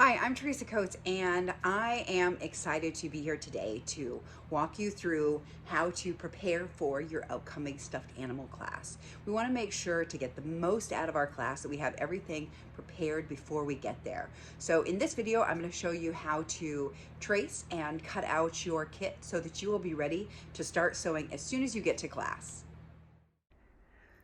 Hi, I'm Teresa Coates, and I am excited to be here today to walk you through how to prepare for your upcoming stuffed animal class. We want to make sure to get the most out of our class, that we have everything prepared before we get there. So in this video, I'm going to show you how to trace and cut out your kit so that you will be ready to start sewing as soon as you get to class.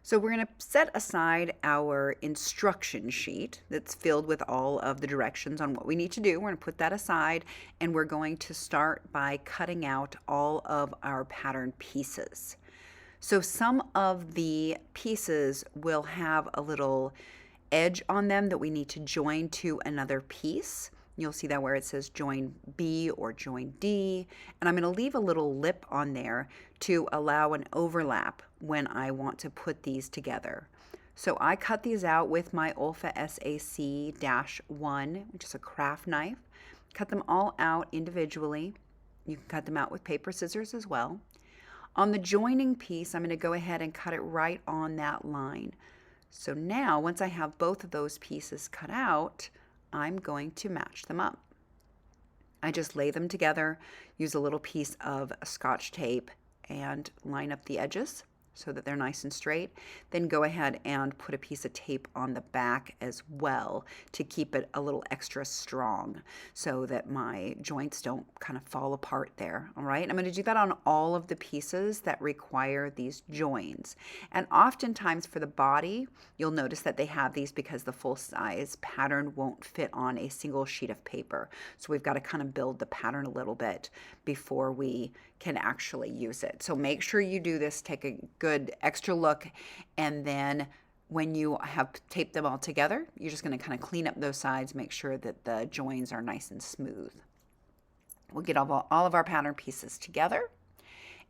So we're going to set aside our instruction sheet that's filled with all of the directions on what we need to do. We're going to put that aside, and we're going to start by cutting out all of our pattern pieces. So some of the pieces will have a little edge on them that we need to join to another piece. You'll see that where it says join B or join D. And I'm going to leave a little lip on there to allow an overlap when I want to put these together. So I cut these out with my Olfa SAC-1, which is a craft knife. Cut them all out individually. You can cut them out with paper scissors as well. On the joining piece, I'm going to go ahead and cut it right on that line. So now, once I have both of those pieces cut out, I'm going to match them up. I just lay them together, use a little piece of Scotch tape, and line up the edges so that they're nice and straight. Then go ahead and put a piece of tape on the back as well to keep it a little extra strong so that my joints don't kind of fall apart there. All right, I'm going to do that on all of the pieces that require these joins. And oftentimes for the body, you'll notice that they have these because the full size pattern won't fit on a single sheet of paper. So we've got to kind of build the pattern a little bit before we can actually use it. So make sure you do this, take a good extra look, and then when you have taped them all together, you're just going to kind of clean up those sides, make sure that the joins are nice and smooth. We'll get all of our pattern pieces together,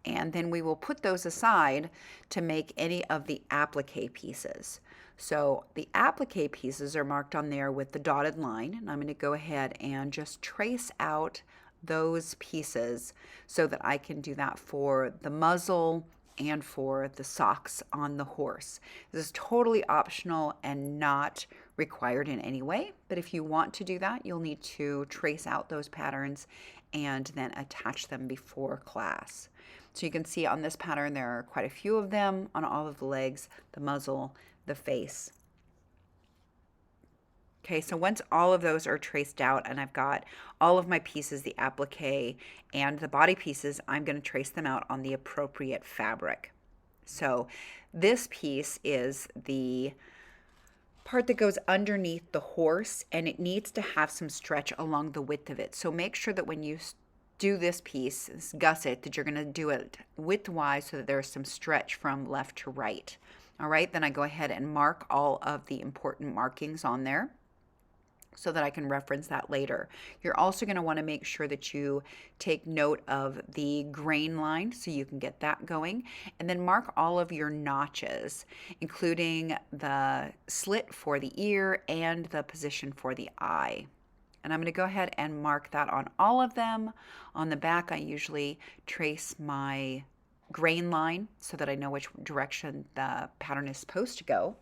and then we will put those aside to make any of the applique pieces. So the applique pieces are marked on there with the dotted line, and I'm going to go ahead and just trace out those pieces so that I can do that for the muzzle and for the socks on the horse. This is totally optional and not required in any way, but if you want to do that, you'll need to trace out those patterns and then attach them before class. So you can see on this pattern there are quite a few of them on all of the legs, the muzzle, the face. Okay, so once all of those are traced out and I've got all of my pieces, the applique and the body pieces, I'm going to trace them out on the appropriate fabric. So this piece is the part that goes underneath the horse, and it needs to have some stretch along the width of it. So make sure that when you do this piece, this gusset, that you're going to do it widthwise so that there's some stretch from left to right. All right, then I go ahead and mark all of the important markings on there so that I can reference that later. You're also going to want to make sure that you take note of the grain line so you can get that going, and then mark all of your notches, including the slit for the ear and the position for the eye. And I'm going to go ahead and mark that on all of them. On the back, I usually trace my grain line so that I know which direction the pattern is supposed to go.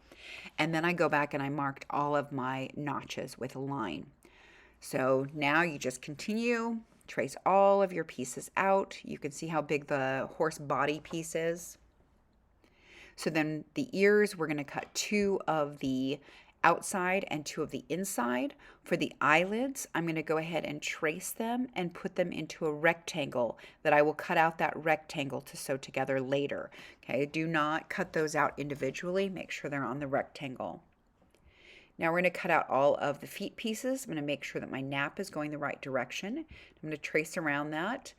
And then I go back and I marked all of my notches with a line. So now you just continue, trace all of your pieces out. You can see how big the horse body piece is. So then the ears, we're going to cut 2 of the outside and 2 of the inside. For the eyelids, I'm going to go ahead and trace them and put them into a rectangle that I will cut out that rectangle to sew together later. Okay, do not cut those out individually. Make sure they're on the rectangle. Now we're going to cut out all of the feet pieces. I'm going to make sure that my nap is going the right direction. I'm going to trace around that.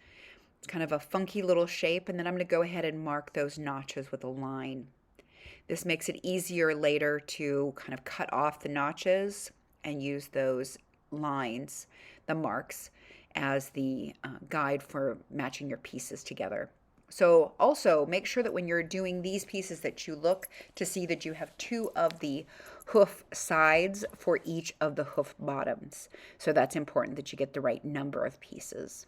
It's kind of a funky little shape, and then I'm going to go ahead and mark those notches with a line. This makes it easier later to kind of cut off the notches and use those lines, the marks, as the guide for matching your pieces together. So also make sure that when you're doing these pieces that you look to see that you have 2 of the hoof sides for each of the hoof bottoms. So that's important that you get the right number of pieces.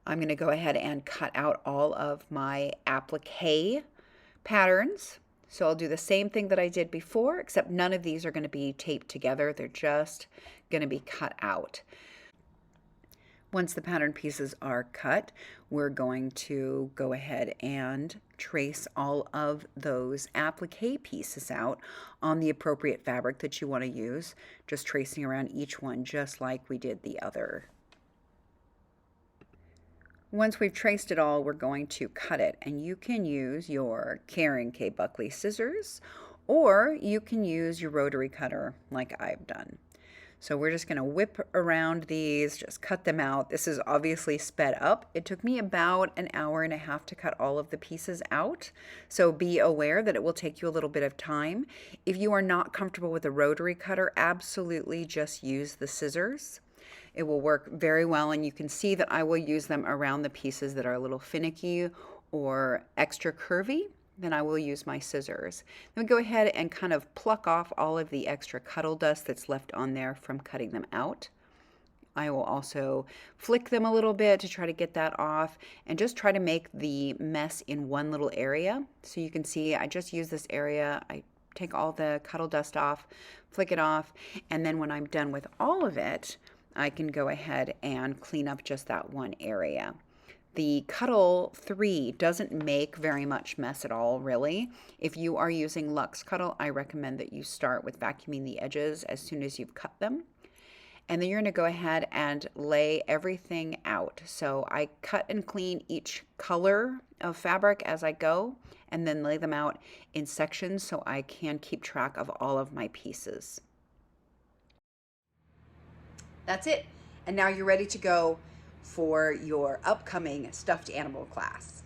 I'm going to go ahead and cut out all of my applique patterns. So I'll do the same thing that I did before, except none of these are going to be taped together. They're just going to be cut out. Once the pattern pieces are cut, we're going to go ahead and trace all of those applique pieces out on the appropriate fabric that you want to use, just tracing around each one just like we did the other. Once we've traced it all, we're going to cut it, and you can use your Karen K. Buckley scissors, or you can use your rotary cutter like I've done. So we're just going to whip around these, just cut them out. This is obviously sped up. It took me about an hour and a half to cut all of the pieces out. So be aware that it will take you a little bit of time. If you are not comfortable with a rotary cutter, absolutely just use the scissors. It will work very well, and you can see that I will use them around the pieces that are a little finicky or extra curvy. Then I will use my scissors. Then we go ahead and kind of pluck off all of the extra cuddle dust that's left on there from cutting them out. I will also flick them a little bit to try to get that off, and just try to make the mess in one little area. So you can see I just use this area. I take all the cuddle dust off, flick it off, and then when I'm done with all of it, I can go ahead and clean up just that one area. The Cuddle 3 doesn't make very much mess at all, really. If you are using Luxe Cuddle, I recommend that you start with vacuuming the edges as soon as you've cut them. And then you're going to go ahead and lay everything out. So I cut and clean each color of fabric as I go, and then lay them out in sections so I can keep track of all of my pieces. That's it. And now you're ready to go for your upcoming stuffed animal class.